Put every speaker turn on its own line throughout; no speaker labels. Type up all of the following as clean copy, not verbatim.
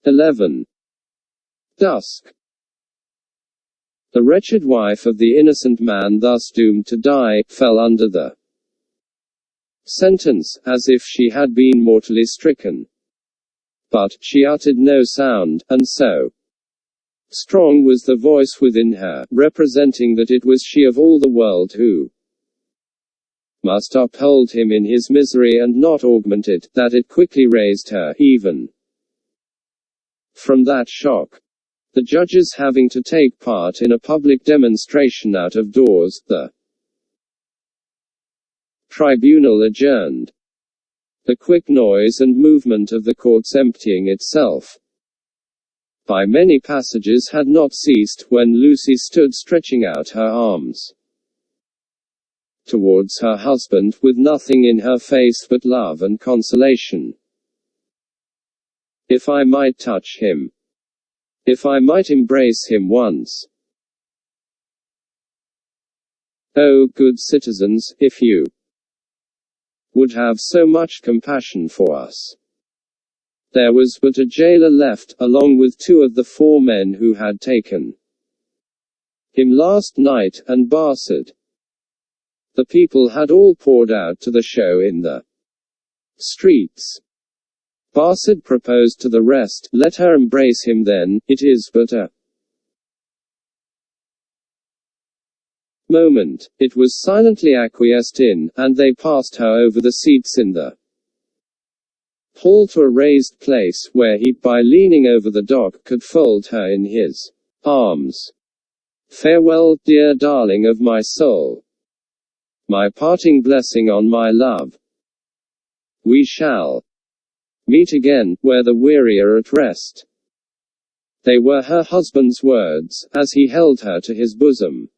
11. Dusk. The wretched wife of the innocent man thus doomed to die, fell under the sentence, as if she had been mortally stricken. But she uttered no sound, and so strong was the voice within her, representing that it was she of all the world who must uphold him in his misery and not augment it, that it quickly raised her, even from that shock. The judges having to take part in a public demonstration out of doors, the tribunal adjourned. The quick noise and movement of the courts emptying itself by many passages had not ceased, when Lucy stood stretching out her arms towards her husband, with nothing in her face but love and consolation. If I might touch him. If I might embrace him once. Oh, good citizens, if you would have so much compassion for us. There was but a jailer left, along with 2 of the 4 men who had taken him last night, and Barsad. The people had all poured out to the show in the streets. Barsad proposed to the rest, let her embrace him then, it is but a moment. It was silently acquiesced in, and they passed her over the seats in the hall to a raised place, where he, by leaning over the dock, could fold her in his arms. Farewell, dear darling of my soul. My parting blessing on my love. We shall meet again, where the weary are at rest. They were her husband's words, as he held her to his bosom.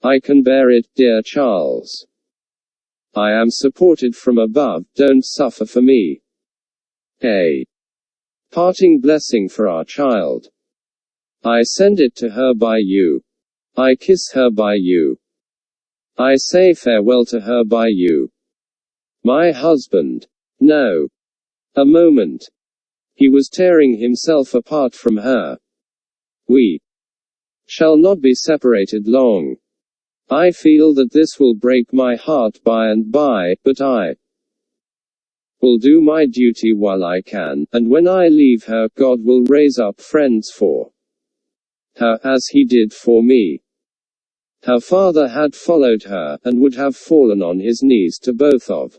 I can bear it, dear Charles. I am supported from above, don't suffer for me. A parting blessing for our child. I send it to her by you. I kiss her by you. I say farewell to her by you. My husband. No. A moment. He was tearing himself apart from her. We shall not be separated long. I feel that this will break my heart by and by, but I will do my duty while I can, and when I leave her, God will raise up friends for her, as he did for me. Her father had followed her, and would have fallen on his knees to both of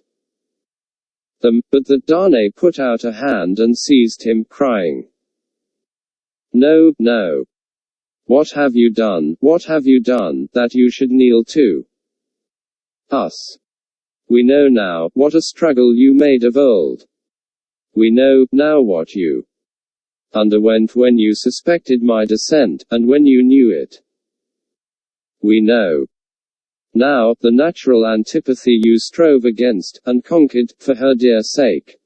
them, but the Dane put out a hand and seized him, crying, No, no. What have you done, that you should kneel to us? We know now, what a struggle you made of old. We know, now what you underwent when you suspected my descent, and when you knew it. We know now, the natural antipathy you strove against, and conquered, for her dear sake.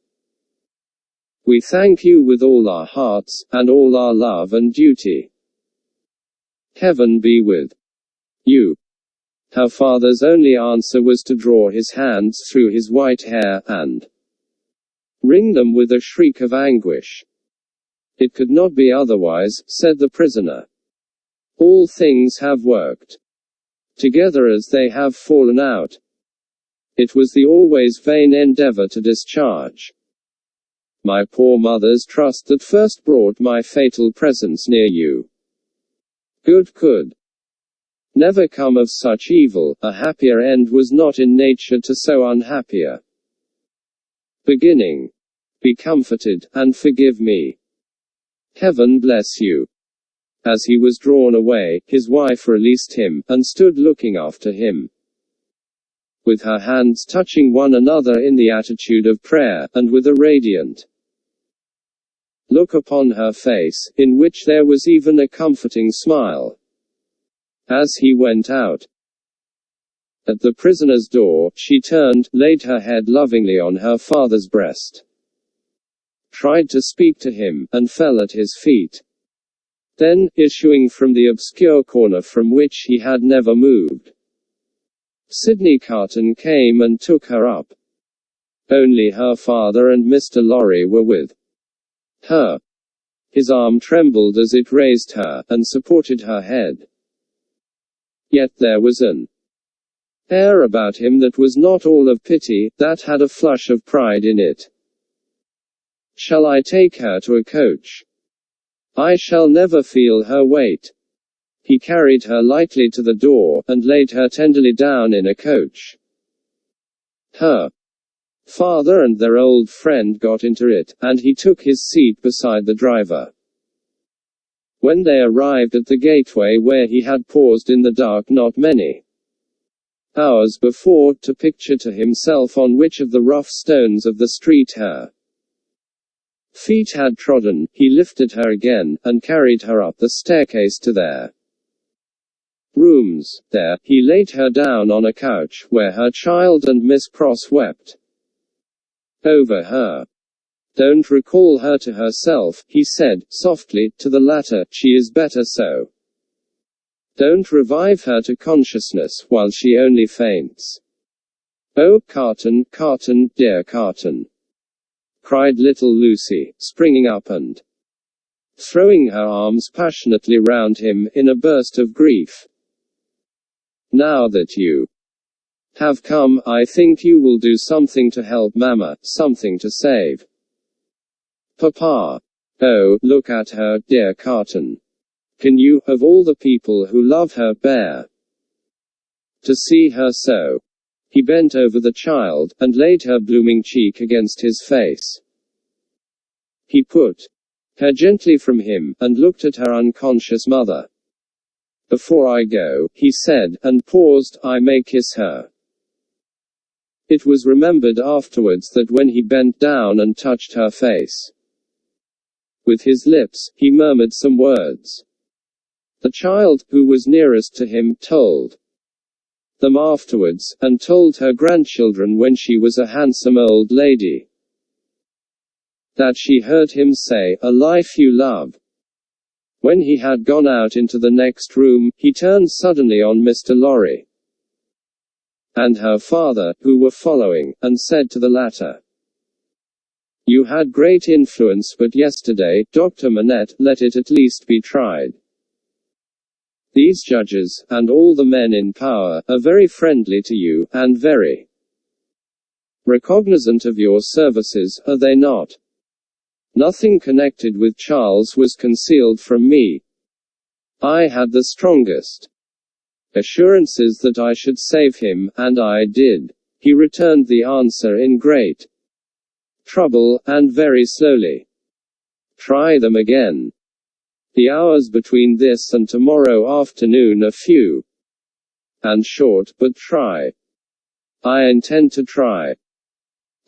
We thank you with all our hearts, and all our love and duty. Heaven be with you. Her father's only answer was to draw his hands through his white hair, and wring them with a shriek of anguish. It could not be otherwise, said the prisoner. All things have worked together as they have fallen out. It was the always vain endeavor to discharge my poor mother's trust that first brought my fatal presence near you. Good could never come of such evil, a happier end was not in nature to so unhappier beginning. Be comforted, and forgive me. Heaven bless you. As he was drawn away, his wife released him, and stood looking after him, with her hands touching one another in the attitude of prayer, and with a radiant look upon her face, in which there was even a comforting smile. As he went out at the prisoner's door, she turned, laid her head lovingly on her father's breast, tried to speak to him, and fell at his feet. Then, issuing from the obscure corner from which he had never moved, Sidney Carton came and took her up. Only her father and Mr. Lorry were with Her. His arm trembled as it raised her, and supported her head. Yet there was an air about him that was not all of pity, that had a flush of pride in it. Shall I take her to a coach? I shall never feel her weight. He carried her lightly to the door, and laid her tenderly down in a coach. Her father and their old friend got into it, and he took his seat beside the driver. When they arrived at the gateway where he had paused in the dark not many hours before, to picture to himself on which of the rough stones of the street her feet had trodden, he lifted her again, and carried her up the staircase to their rooms. There, he laid her down on a couch, where her child and Miss Pross wept over her. Don't recall her to herself, he said, softly, to the latter, she is better so. Don't revive her to consciousness, while she only faints. Oh, Carton, Carton, dear Carton! Cried little Lucy, springing up and throwing her arms passionately round him, in a burst of grief. Now that you have come, I think you will do something to help Mamma, something to save Papa. Oh, look at her, dear Carton. Can you, of all the people who love her, bear to see her so? He bent over the child, and laid her blooming cheek against his face. He put her gently from him, and looked at her unconscious mother. Before I go, he said, and paused, I may kiss her. It was remembered afterwards that when he bent down and touched her face with his lips, he murmured some words. The child, who was nearest to him, told them afterwards, and told her grandchildren when she was a handsome old lady, that she heard him say, a life you love. When he had gone out into the next room, he turned suddenly on Mr. Lorry and her father, who were following, and said to the latter, you had great influence, but yesterday, Dr. Manette, let it at least be tried. These judges, and all the men in power, are very friendly to you, and very recognizant of your services, are they not? Nothing connected with Charles was concealed from me. I had the strongest assurances that I should save him, and I did. He returned the answer in great trouble, and very slowly. Try them again. The hours between this and tomorrow afternoon are few and short, but try. I intend to try.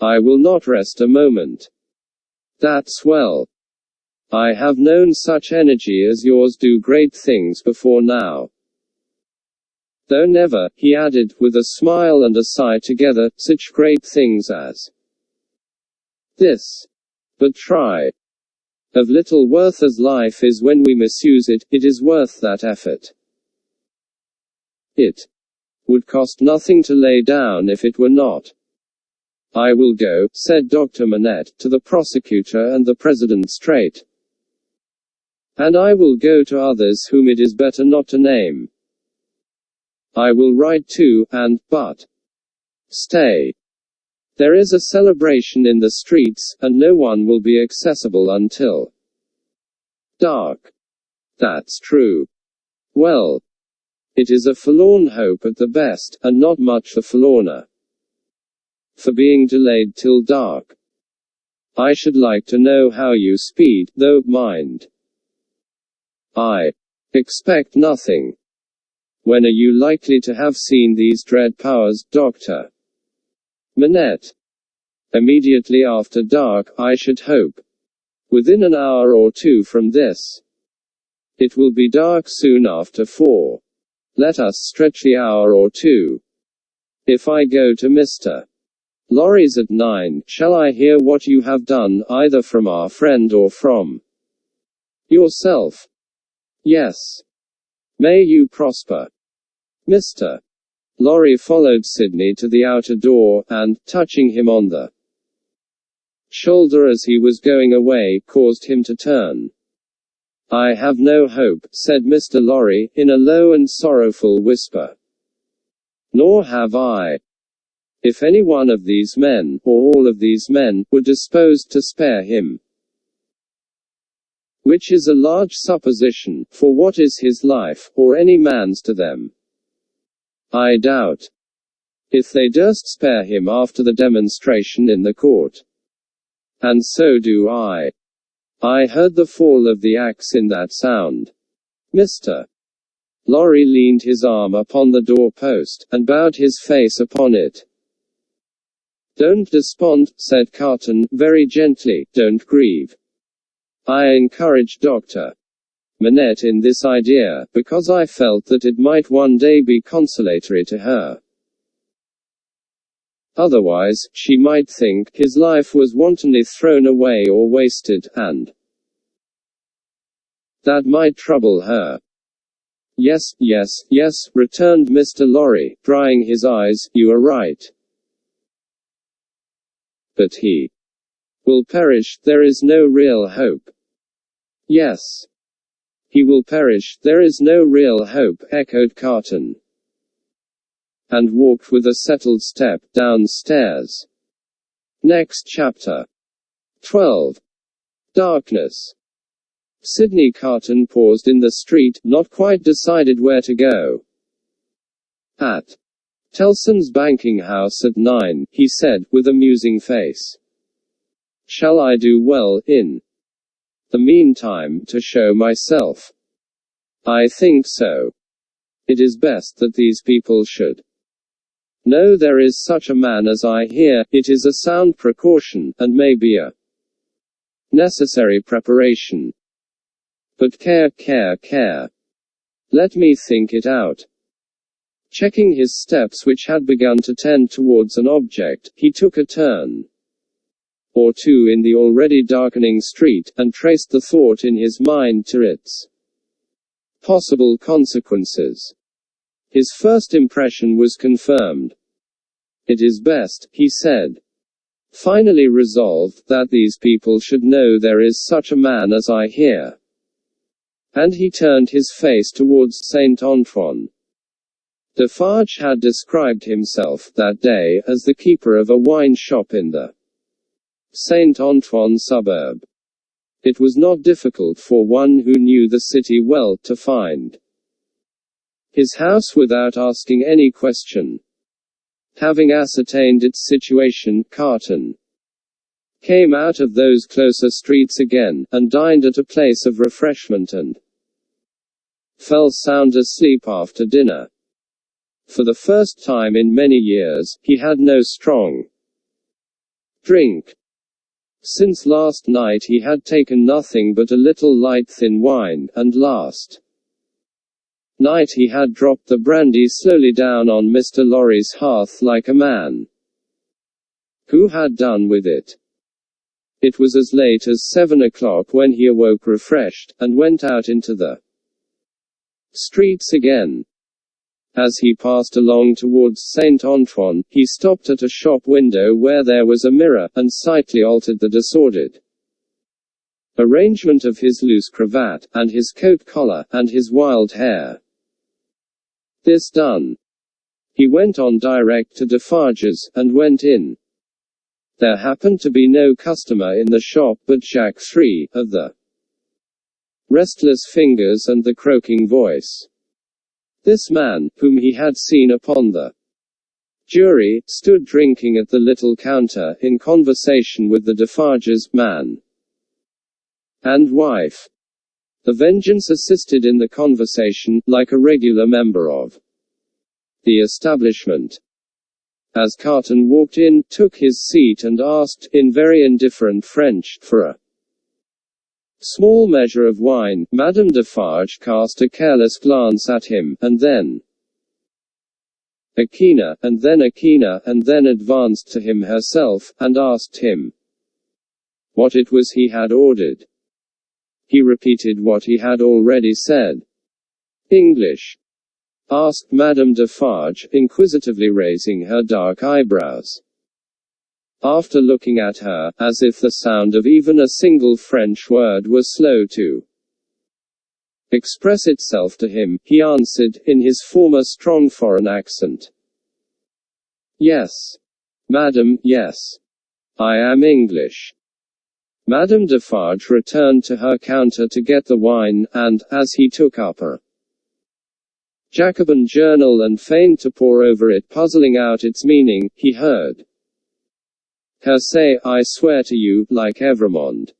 I will not rest a moment. That's well. I have known such energy as yours do great things before now. Though never, he added, with a smile and a sigh together, such great things as this. But try. Of little worth as life is when we misuse it, it is worth that effort. It would cost nothing to lay down if it were not. I will go, said Dr. Manette, to the prosecutor and the president straight. And I will go to others whom it is better not to name. I will write too, but stay. There is a celebration in the streets, and no one will be accessible until dark. That's true. Well, it is a forlorn hope at the best, and not much the forlorner for being delayed till dark. I should like to know how you speed, though, mind. I expect nothing. When are you likely to have seen these dread powers, Dr. Manette? Immediately after dark, I should hope. Within an hour or two from this. It will be dark soon after 4. Let us stretch the hour or two. If I go to Mr. Lorry's at 9, shall I hear what you have done, either from our friend or from yourself? Yes. May you prosper. Mr. Lorry followed Sidney to the outer door, and, touching him on the shoulder as he was going away, caused him to turn. "I have no hope," said Mr. Lorry, in a low and sorrowful whisper. "Nor have I. If any one of these men, or all of these men, were disposed to spare him, which is a large supposition, for what is his life, or any man's to them? I doubt if they durst spare him after the demonstration in the court. And so do I. I heard the fall of the axe in that sound." Mr. Lorry leaned his arm upon the door-post, and bowed his face upon it. "Don't despond," said Carton, very gently, "don't grieve. I encouraged Dr. Manette in this idea, because I felt that it might one day be consolatory to her. Otherwise, she might think his life was wantonly thrown away or wasted, and that might trouble her." "Yes, yes, yes," returned Mr. Lorry, drying his eyes, "you are right. But he will perish, there is no real hope." "Yes. He will perish, there is no real hope," echoed Carton, and walked with a settled step downstairs. Next chapter. 12. Darkness. Sidney Carton paused in the street, not quite decided where to go. "At Tellson's banking house at 9, he said, with a musing face. "Shall I do well, in the meantime, to show myself?" "I think so. It is best that these people should know there is such a man as I here. It is a sound precaution, and may be a necessary preparation. But care, care, care. Let me think it out." Checking his steps, which had begun to tend towards an object, he took a turn or two in the already darkening street, and traced the thought in his mind to its possible consequences. His first impression was confirmed. "It is best," he said, finally resolved, "that these people should know there is such a man as I here." And he turned his face towards Saint Antoine. Defarge had described himself, that day, as the keeper of a wine shop in the Saint Antoine suburb. It was not difficult for one who knew the city well, to find his house without asking any question. Having ascertained its situation, Carton came out of those closer streets again, and dined at a place of refreshment and fell sound asleep after dinner. For the first time in many years, he had no strong drink. Since last night he had taken nothing but a little light thin wine, and last night he had dropped the brandy slowly down on Mr. Lorry's hearth like a man who had done with it. It was as late as 7 o'clock when he awoke refreshed, and went out into the streets again. As he passed along towards Saint Antoine, he stopped at a shop window where there was a mirror, and slightly altered the disordered arrangement of his loose cravat, and his coat collar, and his wild hair. This done, he went on direct to Defarge's, and went in. There happened to be no customer in the shop but Jack 3, of the restless fingers and the croaking voice. This man, whom he had seen upon the jury, stood drinking at the little counter, in conversation with the Defarge's man and wife. The Vengeance assisted in the conversation, like a regular member of the establishment. As Carton walked in, took his seat and asked, in very indifferent French, for a small measure of wine. Madame Defarge cast a careless glance at him, and then a keener, and then advanced to him herself, and asked him what it was he had ordered. He repeated what he had already said. "English?" asked Madame Defarge, inquisitively raising her dark eyebrows. after looking at her, as if the sound of even a single French word was slow to express itself to him, he answered, in his former strong foreign accent. Yes. Madam, yes. I am English. Madame Defarge returned to her counter to get the wine, and, as he took up a Jacobin journal and feigned to pore over it, puzzling out its meaning, he heard her say, I swear to you, like Evremond.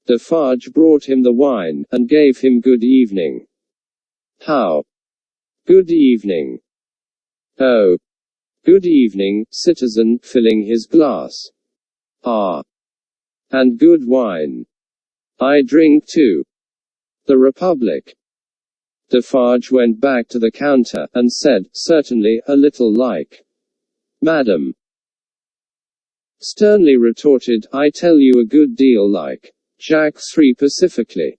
Defarge brought him the wine, and gave him good evening. How? Good evening. Oh. Good evening, citizen, filling his glass. Ah. And good wine. I drink too. The Republic. Defarge went back to the counter, and said, certainly, a little like. Madam. Sternly retorted, I tell you a good deal like. Jacques III pacifically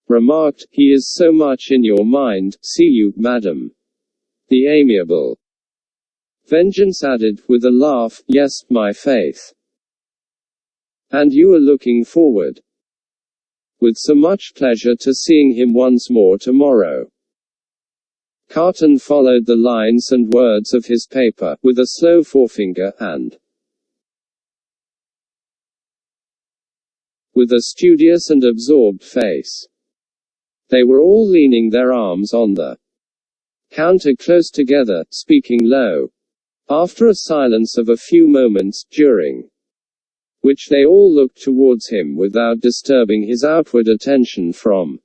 remarked, he is so much in your mind, see you, madam. The amiable Vengeance added, with a laugh, yes, my faith. And you are looking forward with so much pleasure to seeing him once more tomorrow. Carton followed the lines and words of his paper, with a slow forefinger, and with a studious and absorbed face. They were all leaning their arms on the counter close together, speaking low. After a silence of a few moments, during which they all looked towards him without disturbing his outward attention from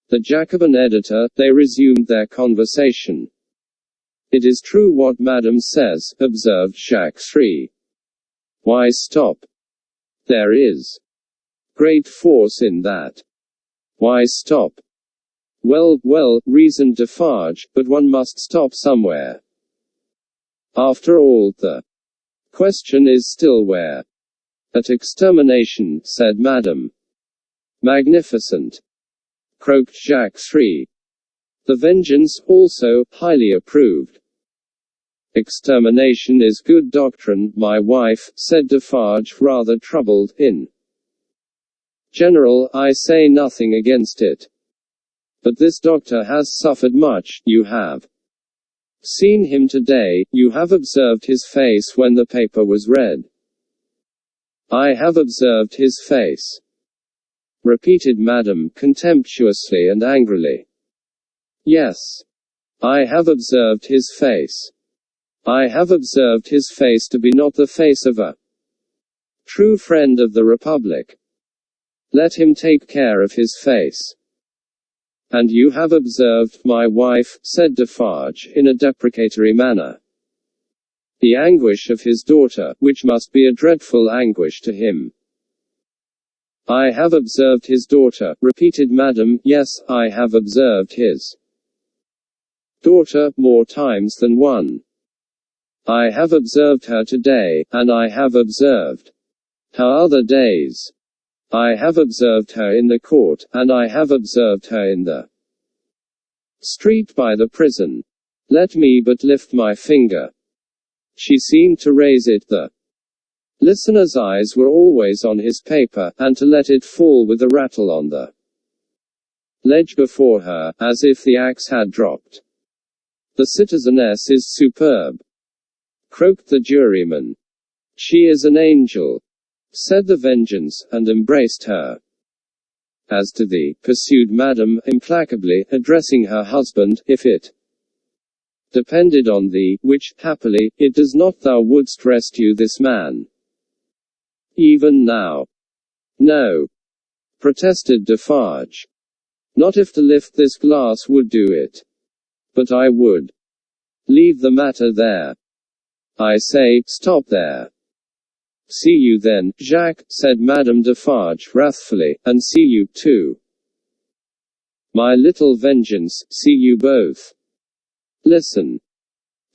the Jacobin editor, they resumed their conversation. It is true what Madame says, observed Jacques III. Why stop? There is great force in that. Why stop? Well, reasoned Defarge, but one must stop somewhere. After all, the question is still where. At extermination, said Madame. Magnificent, croaked Jacques III. The vengeance, also, highly approved. Extermination is good doctrine, my wife, said Defarge, rather troubled. In general, I say nothing against it. But this doctor has suffered much, you have seen him today, you have observed his face when the paper was read. I have observed his face, repeated Madame, contemptuously and angrily. Yes. I have observed his face. I have observed his face to be not the face of a true friend of the Republic. Let him take care of his face. And you have observed, my wife, said Defarge, in a deprecatory manner, the anguish of his daughter, which must be a dreadful anguish to him. I have observed his daughter, repeated Madame. Yes, I have observed his daughter, more times than one. I have observed her today, and I have observed her other days. I have observed her in the court, and I have observed her in the street by the prison. Let me but lift my finger. She seemed to raise it. The listener's eyes were always on his paper, and to let it fall with a rattle on the ledge before her, as if the axe had dropped. The citizeness is superb, croaked the juryman. She is an angel, said the vengeance, and embraced her. As to thee, pursued Madame, implacably, addressing her husband, if it depended on thee, which, happily, it does not, thou wouldst rescue this man. Even now. No, protested Defarge. Not if to lift this glass would do it. But I would leave the matter there. I say, stop there. See you then, Jacques, said Madame Defarge, wrathfully, and see you, too. My little vengeance, see you both. Listen.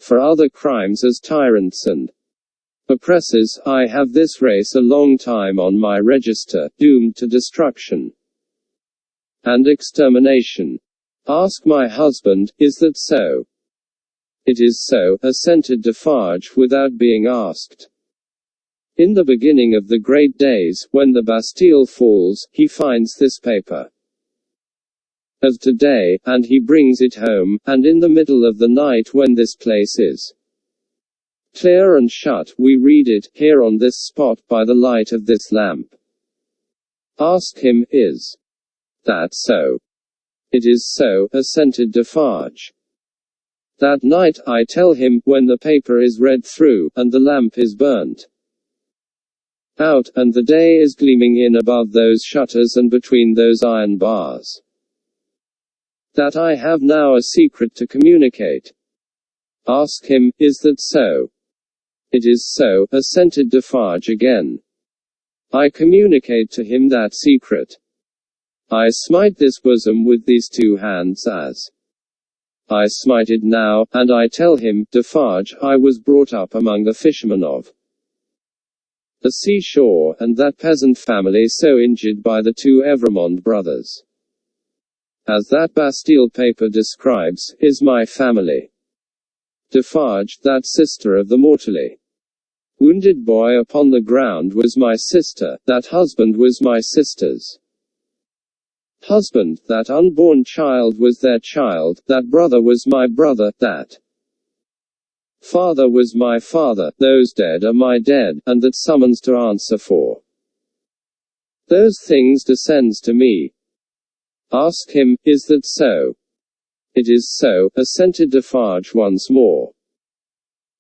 For other crimes as tyrants and oppressors, I have this race a long time on my register, doomed to destruction and extermination. Ask my husband, is that so? It is so, assented Defarge, without being asked. In the beginning of the great days, when the Bastille falls, he finds this paper of today, and he brings it home, and in the middle of the night when this place is clear and shut, we read it, here on this spot, by the light of this lamp. Ask him, is that so? It is so, assented Defarge. That night, I tell him, when the paper is read through, and the lamp is burnt out, and the day is gleaming in above those shutters and between those iron bars, that I have now a secret to communicate. Ask him, is that so? It is so, assented Defarge again. I communicate to him that secret. I smite this bosom with these two hands as I smite it now, and I tell him, Defarge, I was brought up among the fishermen of the seashore, and that peasant family so injured by the two Evremond brothers, as that Bastille paper describes, is my family. Defarge, that sister of the mortally wounded boy upon the ground was my sister, that husband was my sister's husband, that unborn child was their child, that brother was my brother, that father was my father, those dead are my dead, and that summons to answer for those things descends to me. Ask him, is that so? It is so, assented Defarge once more.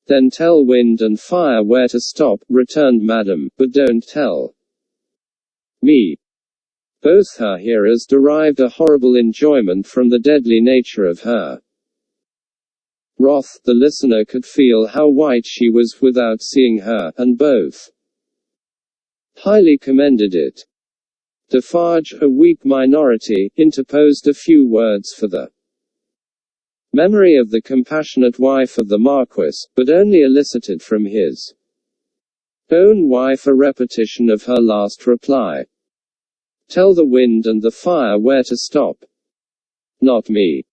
Then tell wind and fire where to stop, returned Madame, but don't tell me. Both her hearers derived a horrible enjoyment from the deadly nature of her wrath. The listener could feel how white she was without seeing her, and both highly commended it. Defarge, a weak minority, interposed a few words for the memory of the compassionate wife of the Marquis, but only elicited from his own wife a repetition of her last reply. Tell the wind and the fire where to stop. Not me.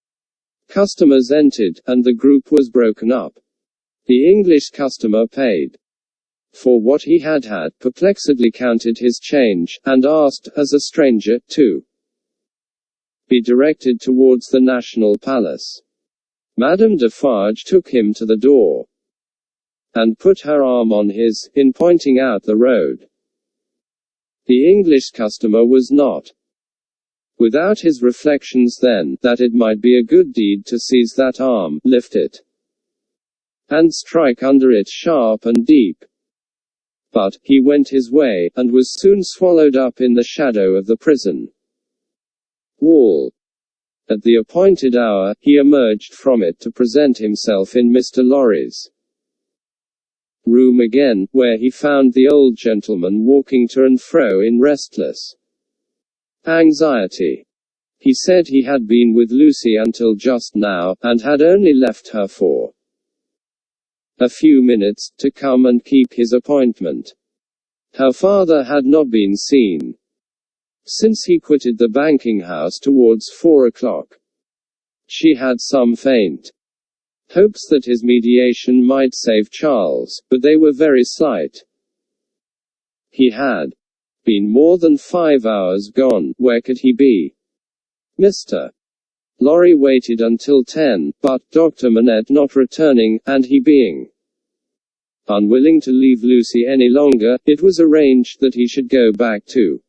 Customers entered, and the group was broken up. The English customer paid for what he had, perplexedly counted his change, and asked, as a stranger, to be directed towards the National Palace. Madame Defarge took him to the door, and put her arm on his, in pointing out the road. The English customer was not without his reflections then, that it might be a good deed to seize that arm, lift it, and strike under it sharp and deep. But he went his way, and was soon swallowed up in the shadow of the prison wall. At the appointed hour, he emerged from it to present himself in Mr. Lorry's room again, where he found the old gentleman walking to and fro in restless anxiety. He said he had been with Lucy until just now, and had only left her for a few minutes, to come and keep his appointment. Her father had not been seen since he quitted the banking house towards 4 o'clock. She had some faint hopes that his mediation might save Charles, but they were very slight. He had been more than 5 hours gone. Where could he be? Mr. Lorry waited until 10, but, Dr. Manette not returning, and he being unwilling to leave Lucy any longer, it was arranged that he should go back to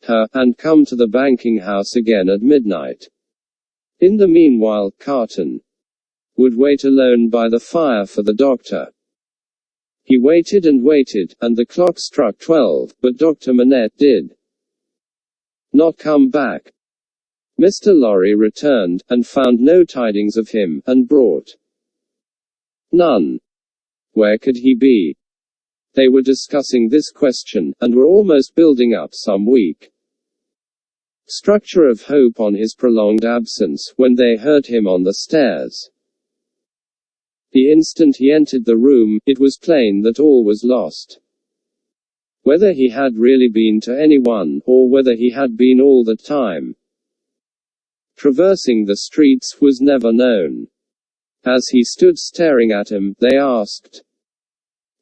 her, and come to the banking house again at midnight. In the meanwhile, Carton would wait alone by the fire for the doctor. He waited and waited, and the clock struck 12, but Dr. Manette did not come back. Mr. Lorry returned, and found no tidings of him, and brought none. Where could he be? They were discussing this question, and were almost building up some weak structure of hope on his prolonged absence, when they heard him on the stairs. The instant he entered the room, it was plain that all was lost. Whether he had really been to anyone, or whether he had been all the time traversing the streets, was never known. As he stood staring at him, they asked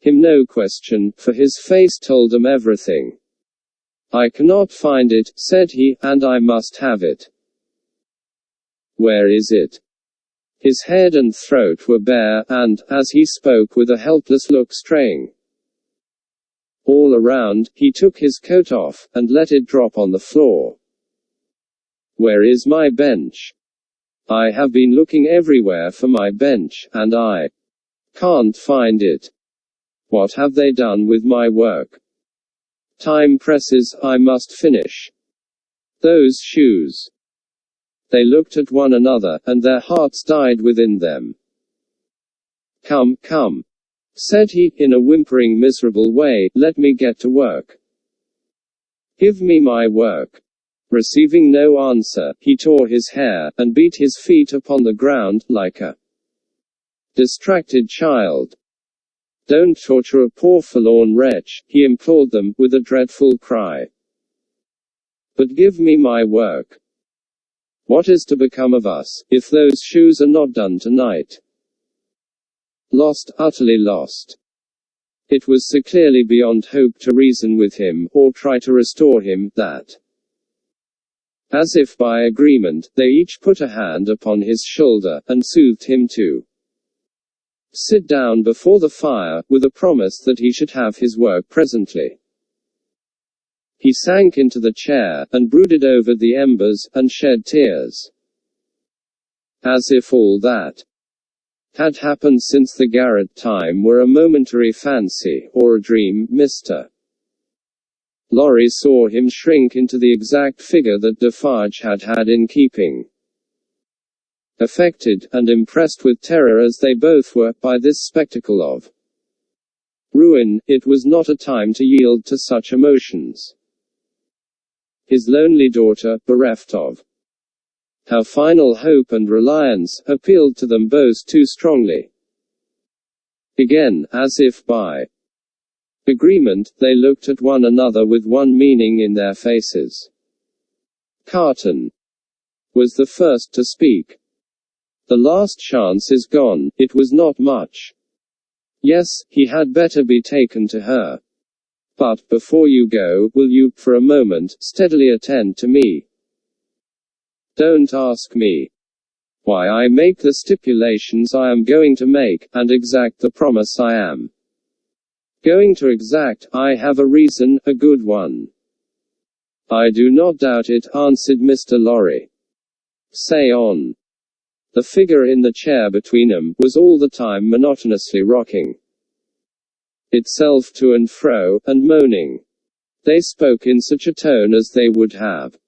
him no question, for his face told them everything. "I cannot find it," said he, "and I must have it." "Where is it?" His head and throat were bare, and, as he spoke with a helpless look straying all around, he took his coat off, and let it drop on the floor. "Where is my bench? I have been looking everywhere for my bench, and I can't find it. What have they done with my work? Time presses, I must finish those shoes." They looked at one another, and their hearts died within them. "Come, come," said he, in a whimpering, miserable way, "let me get to work. Give me my work." Receiving no answer, he tore his hair, and beat his feet upon the ground, like a distracted child. "Don't torture a poor forlorn wretch," he implored them, with a dreadful cry. "But give me my work. What is to become of us, if those shoes are not done tonight?" Lost, utterly lost. It was so clearly beyond hope to reason with him, or try to restore him, that, as if by agreement, they each put a hand upon his shoulder, and soothed him to sit down before the fire, with a promise that he should have his work presently. He sank into the chair, and brooded over the embers, and shed tears. As if all that had happened since the garret time were a momentary fancy, or a dream, Mr. Lorry saw him shrink into the exact figure that Defarge had had in keeping. Affected, and impressed with terror as they both were, by this spectacle of ruin, it was not a time to yield to such emotions. His lonely daughter, bereft of her final hope and reliance, appealed to them both too strongly. Again, as if by agreement, they looked at one another with one meaning in their faces. Carton was the first to speak. "The last chance is gone. It was not much. Yes, he had better be taken to her. But, before you go, will you, for a moment, steadily attend to me? Don't ask me why I make the stipulations I am going to make, and exact the promise I am going to exact. I have a reason, a good one." "I do not doubt it," answered Mr. Lorry. "Say on." The figure in the chair between them was all the time monotonously rocking itself to and fro, and moaning. They spoke in such a tone as they would have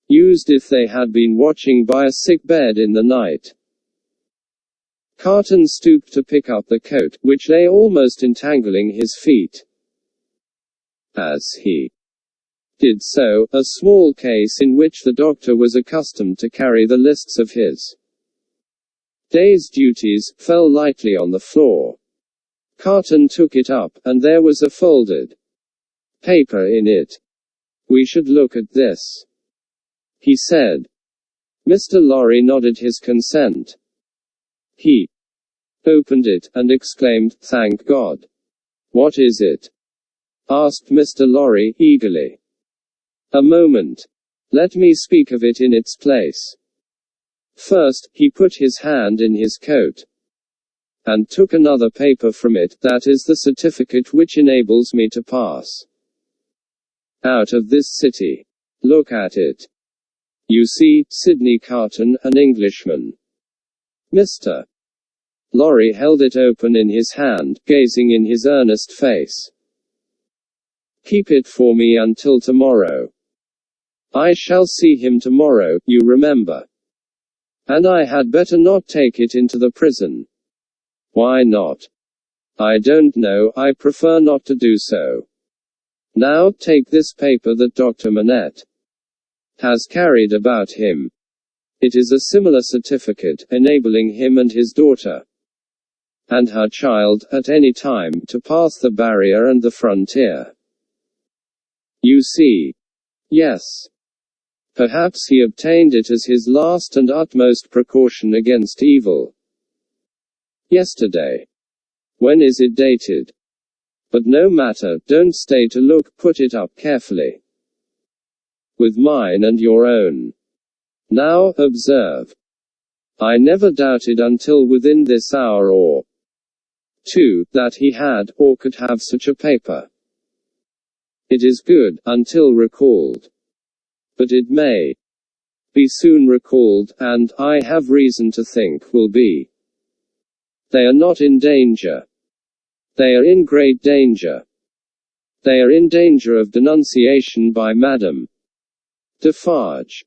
used if they had been watching by a sick bed in the night. Carton stooped to pick up the coat, which lay almost entangling his feet. As he did so, a small case in which the doctor was accustomed to carry the lists of his day's duties, fell lightly on the floor. Carton took it up, and there was a folded paper in it. "We should look at this," he said. Mr. Lorry nodded his consent. He opened it, and exclaimed, "Thank God!" "What is it?" asked Mr. Lorry, eagerly. "A moment. Let me speak of it in its place." First, he put his hand in his coat, and took another paper from it. "That is the certificate which enables me to pass out of this city. Look at it. You see, Sidney Carton, an Englishman." Mr. Lorry held it open in his hand, gazing in his earnest face. "Keep it for me until tomorrow. I shall see him tomorrow, you remember. And I had better not take it into the prison." "Why not?" "I don't know, I prefer not to do so. Now, take this paper that Dr. Manette has carried about him. It is a similar certificate, enabling him and his daughter and her child, at any time, to pass the barrier and the frontier. You see. Yes. Perhaps he obtained it as his last and utmost precaution against evil. Yesterday. When is it dated? But no matter, don't stay to look, put it up carefully. With mine and your own. Now, observe. I never doubted until within this hour or two, that he had, or could have such a paper. It is good, until recalled. But it may be soon recalled, and, I have reason to think, will be. They are not in danger. They are in great danger. They are in danger of denunciation by Madame Defarge.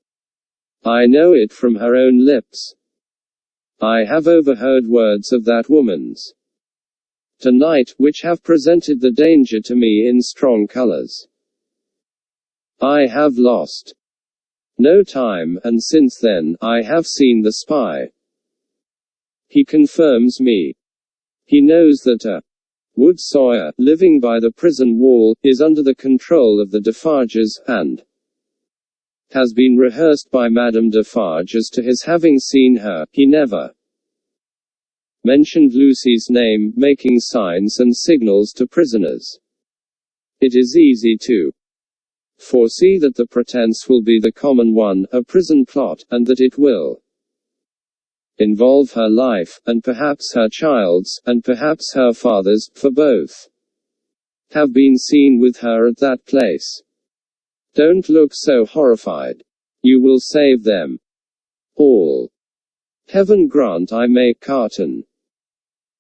I know it from her own lips. I have overheard words of that woman's tonight, which have presented the danger to me in strong colors. I have lost no time, and since then, I have seen the spy. He confirms me. He knows that a wood sawyer, living by the prison wall, is under the control of the Defarges, and has been rehearsed by Madame Defarge as to his having seen her. He never mentioned Lucy's name, making signs and signals to prisoners. It is easy to foresee that the pretense will be the common one, a prison plot, and that it will involve her life, and perhaps her child's, and perhaps her father's, for both have been seen with her at that place. Don't look so horrified. You will save them all. Heaven grant I may, Carton.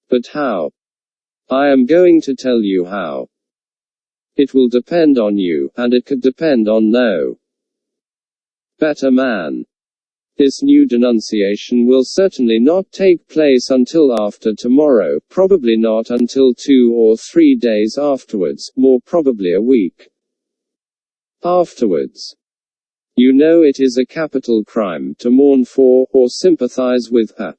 But how? I am going to tell you how. It will depend on you, and it could depend on no better man. This new denunciation will certainly not take place until after tomorrow, probably not until 2 or 3 days afterwards, more probably a week afterwards. You know it is a capital crime to mourn for, or sympathize with, a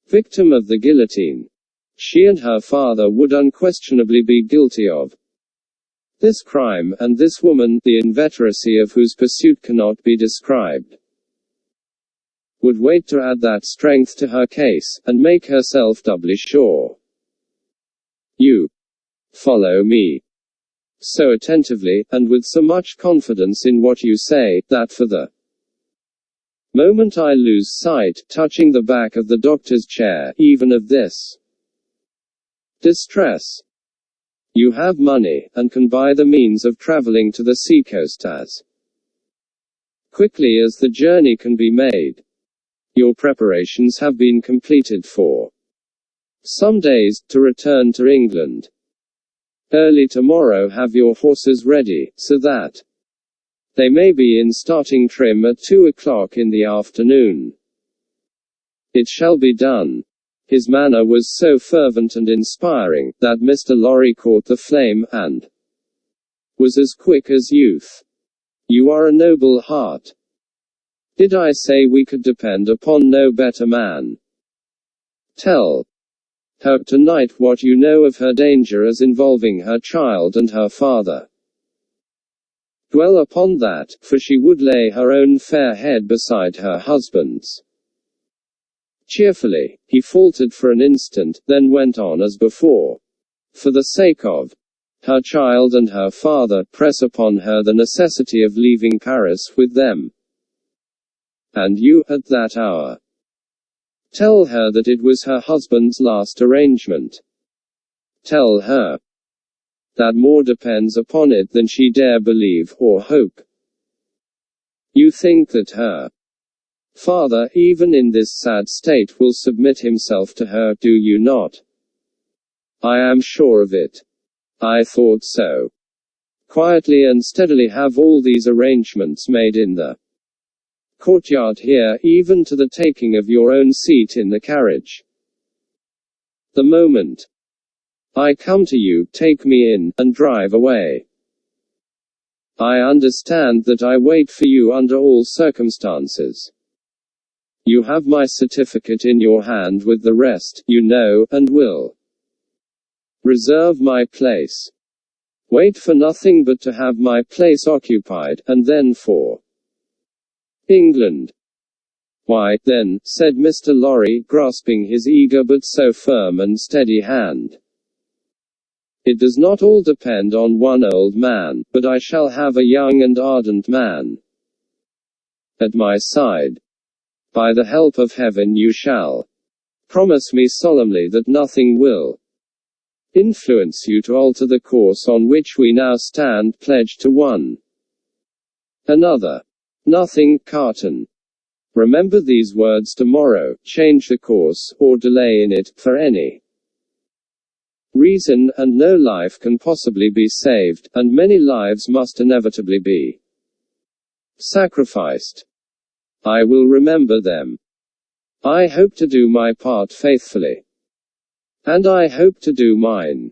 victim of the guillotine. She and her father would unquestionably be guilty of this crime, and this woman, the inveteracy of whose pursuit cannot be described, would wait to add that strength to her case, and make herself doubly sure. You follow me so attentively, and with so much confidence in what you say, that for the moment I lose sight, touching the back of the doctor's chair, even of this distress. You have money, and can buy the means of traveling to the seacoast as quickly as the journey can be made. Your preparations have been completed for some days, to return to England. Early tomorrow have your horses ready, so that they may be in starting trim at 2 o'clock in the afternoon. It shall be done. His manner was so fervent and inspiring, that Mr. Lorry caught the flame, and was as quick as youth. You are a noble heart. Did I say we could depend upon no better man? Tell her tonight what you know of her danger as involving her child and her father. Dwell upon that, for she would lay her own fair head beside her husband's. Cheerfully, he faltered for an instant, then went on as before. For the sake of her child and her father, press upon her the necessity of leaving Paris with them. And you, at that hour, tell her that it was her husband's last arrangement. Tell her that more depends upon it than she dare believe, or hope. You think that her father, even in this sad state, will submit himself to her, do you not? I am sure of it. I thought so. Quietly and steadily have all these arrangements made in the courtyard here, even to the taking of your own seat in the carriage. The moment I come to you, take me in, and drive away. I understand that I wait for you under all circumstances. You have my certificate in your hand with the rest, you know, and will reserve my place. Wait for nothing but to have my place occupied, and then for England. Why, then, said Mr. Lorry, grasping his eager but so firm and steady hand, it does not all depend on one old man, but I shall have a young and ardent man at my side. By the help of heaven you shall. Promise me solemnly that nothing will influence you to alter the course on which we now stand pledged to one another. Nothing, Carton. Remember these words tomorrow, change the course, or delay in it, for any reason, and no life can possibly be saved, and many lives must inevitably be sacrificed. I will remember them. I hope to do my part faithfully. And I hope to do mine.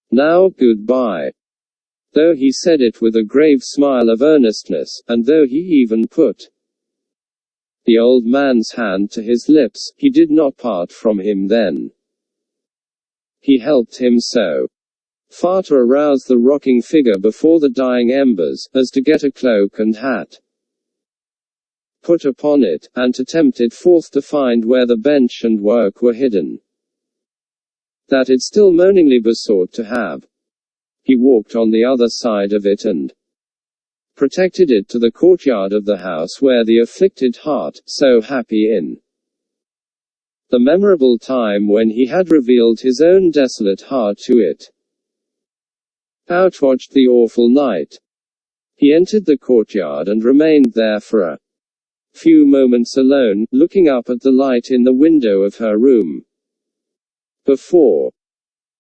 Now, goodbye. Though he said it with a grave smile of earnestness, and though he even put the old man's hand to his lips, he did not part from him then. He helped him so far to arouse the rocking figure before the dying embers, as to get a cloak and hat put upon it, and to tempt it forth to find where the bench and work were hidden, that it still moaningly besought to have. He walked on the other side of it and protected it to the courtyard of the house where the afflicted heart, so happy in the memorable time when he had revealed his own desolate heart to it, outwatched the awful night. He entered the courtyard and remained there for a few moments alone, looking up at the light in the window of her room. Before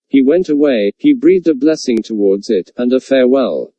he went away, he breathed a blessing towards it, and a farewell